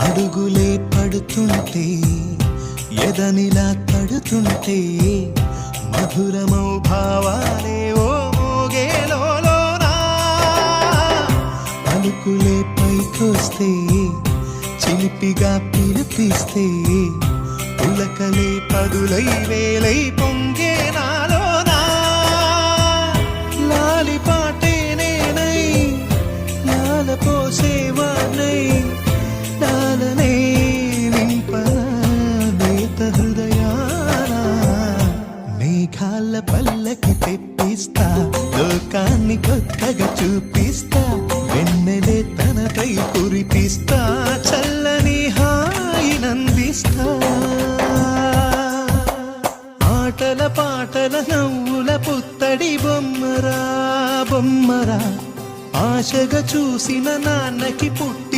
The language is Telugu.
అడుగులే పడుతుంటే ఎదనిలా తడుతుంటే మధురమౌ భావాలే ఓ మోగేలోనా పలుకులే పైకొస్తే చిలిపిగా పిలిపిస్తే పులకలే పదులై వేలై పొంగే నాలోనా లాలి పాటే నేనై లాల పోసేవానై లాలనే నింపనా నేత హృదయాన మేఘాల పల్లకి తెప్పిస్తా లోకాన్ని కొత్తగా చూపిస్తా వెన్నెలే తనపై కురిపిస్తా చల్లని హాయినందిస్తా ఆటల పాటల నవ్వుల పుత్తడి బొమ్మరా బొమ్మరా ఆశగా చూసిన నాన్నకి పుట్ట